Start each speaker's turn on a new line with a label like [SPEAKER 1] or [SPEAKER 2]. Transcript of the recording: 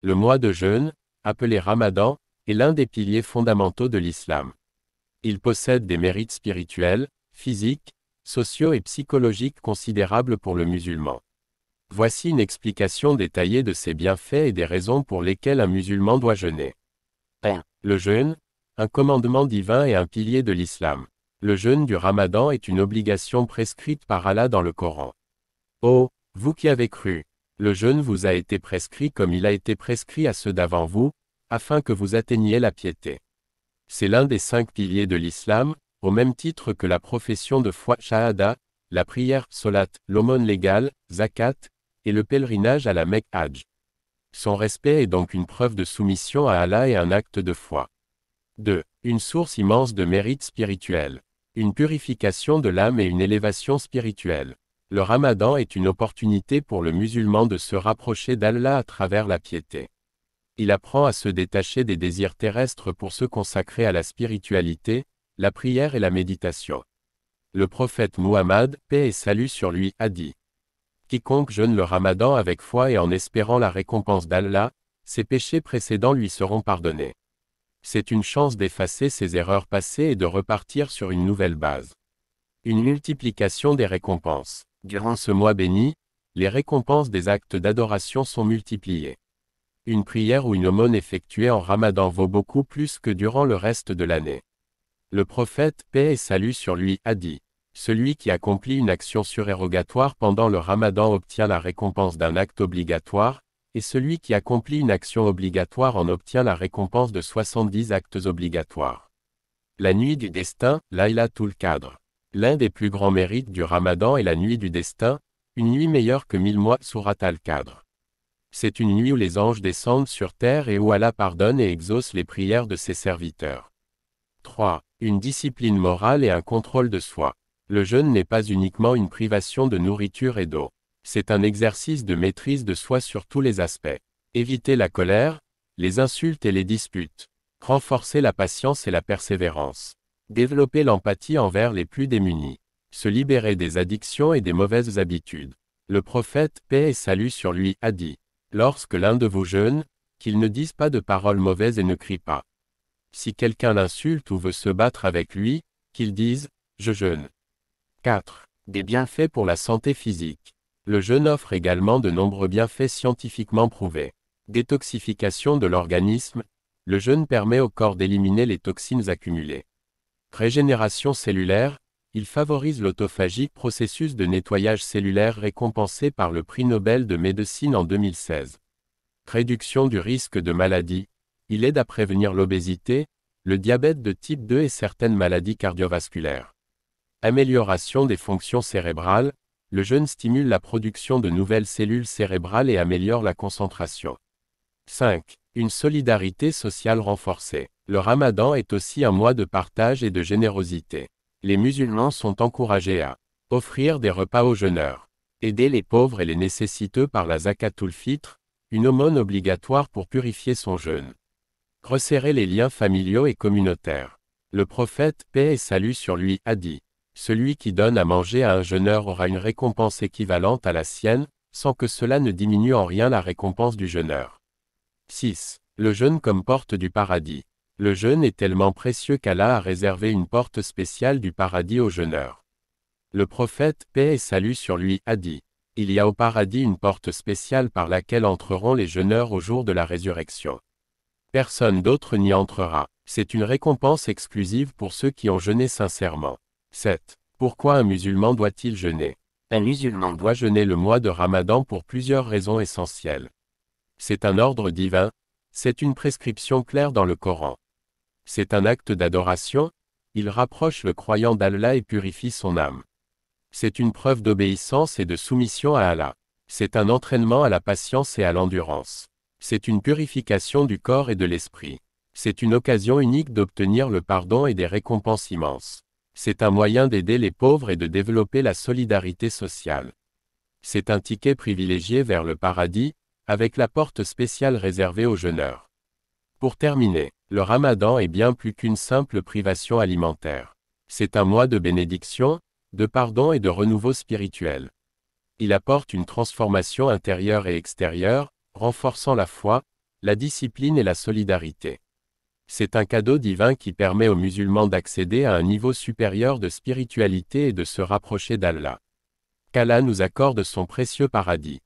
[SPEAKER 1] Le mois de jeûne, appelé Ramadan, est l'un des piliers fondamentaux de l'islam. Il possède des mérites spirituels, physiques, sociaux et psychologiques considérables pour le musulman. Voici une explication détaillée de ses bienfaits et des raisons pour lesquelles un musulman doit jeûner. 1. Le jeûne, un commandement divin et un pilier de l'islam. Le jeûne du Ramadan est une obligation prescrite par Allah dans le Coran. Ô, vous qui avez cru, le jeûne vous a été prescrit comme il a été prescrit à ceux d'avant vous, afin que vous atteigniez la piété. C'est l'un des 5 piliers de l'islam, au même titre que la profession de foi shahada, la prière solat, l'aumône légale, zakat, et le pèlerinage à la Mecque Hajj. Son respect est donc une preuve de soumission à Allah et un acte de foi. 2. Une source immense de mérites spirituels. Une purification de l'âme et une élévation spirituelle. Le Ramadan est une opportunité pour le musulman de se rapprocher d'Allah à travers la piété. Il apprend à se détacher des désirs terrestres pour se consacrer à la spiritualité, la prière et la méditation. Le prophète Muhammad, paix et salut sur lui, a dit: quiconque jeûne le Ramadan avec foi et en espérant la récompense d'Allah, ses péchés précédents lui seront pardonnés. C'est une chance d'effacer ses erreurs passées et de repartir sur une nouvelle base. Une multiplication des récompenses. Durant ce mois béni, les récompenses des actes d'adoration sont multipliées. Une prière ou une aumône effectuée en Ramadan vaut beaucoup plus que durant le reste de l'année. Le prophète, paix et salut sur lui, a dit: celui qui accomplit une action surérogatoire pendant le Ramadan obtient la récompense d'un acte obligatoire, et celui qui accomplit une action obligatoire en obtient la récompense de 70 actes obligatoires. La nuit du destin, Laylatul Qadr. L'un des plus grands mérites du Ramadan est la nuit du destin, une nuit meilleure que 1000 mois, Surat al-Qadr. C'est une nuit où les anges descendent sur terre et où Allah pardonne et exauce les prières de ses serviteurs. 3. Une discipline morale et un contrôle de soi. Le jeûne n'est pas uniquement une privation de nourriture et d'eau. C'est un exercice de maîtrise de soi sur tous les aspects. Éviter la colère, les insultes et les disputes. Renforcer la patience et la persévérance. Développer l'empathie envers les plus démunis. Se libérer des addictions et des mauvaises habitudes. Le prophète, paix et salut sur lui, a dit: lorsque l'un de vous jeûne, qu'il ne dise pas de paroles mauvaises et ne crie pas. Si quelqu'un l'insulte ou veut se battre avec lui, qu'il dise: je jeûne. 4. Des bienfaits pour la santé physique. Le jeûne offre également de nombreux bienfaits scientifiquement prouvés. Détoxification de l'organisme. Le jeûne permet au corps d'éliminer les toxines accumulées. Régénération cellulaire. Il favorise l'autophagie, processus de nettoyage cellulaire récompensé par le prix Nobel de médecine en 2016. Réduction du risque de maladie. Il aide à prévenir l'obésité, le diabète de type 2 et certaines maladies cardiovasculaires. Amélioration des fonctions cérébrales. Le jeûne stimule la production de nouvelles cellules cérébrales et améliore la concentration. 5. Une solidarité sociale renforcée. Le Ramadan est aussi un mois de partage et de générosité. Les musulmans sont encouragés à offrir des repas aux jeûneurs, aider les pauvres et les nécessiteux par la zakatul fitr, une aumône obligatoire pour purifier son jeûne. Resserrer les liens familiaux et communautaires. Le prophète, paix et salut sur lui, a dit: celui qui donne à manger à un jeûneur aura une récompense équivalente à la sienne, sans que cela ne diminue en rien la récompense du jeûneur. 6. Le jeûne comme porte du paradis. Le jeûne est tellement précieux qu'Allah a réservé une porte spéciale du paradis aux jeûneurs. Le prophète, paix et salut sur lui, a dit: il y a au paradis une porte spéciale par laquelle entreront les jeûneurs au jour de la résurrection. Personne d'autre n'y entrera. C'est une récompense exclusive pour ceux qui ont jeûné sincèrement. 7. Pourquoi un musulman doit-il jeûner? Un musulman doit jeûner le mois de Ramadan pour plusieurs raisons essentielles. C'est un ordre divin, c'est une prescription claire dans le Coran. C'est un acte d'adoration, il rapproche le croyant d'Allah et purifie son âme. C'est une preuve d'obéissance et de soumission à Allah. C'est un entraînement à la patience et à l'endurance. C'est une purification du corps et de l'esprit. C'est une occasion unique d'obtenir le pardon et des récompenses immenses. C'est un moyen d'aider les pauvres et de développer la solidarité sociale. C'est un ticket privilégié vers le paradis, avec la porte spéciale réservée aux jeûneurs. Pour terminer, le Ramadan est bien plus qu'une simple privation alimentaire. C'est un mois de bénédiction, de pardon et de renouveau spirituel. Il apporte une transformation intérieure et extérieure, renforçant la foi, la discipline et la solidarité. C'est un cadeau divin qui permet aux musulmans d'accéder à un niveau supérieur de spiritualité et de se rapprocher d'Allah. Qu'Allah nous accorde son précieux paradis.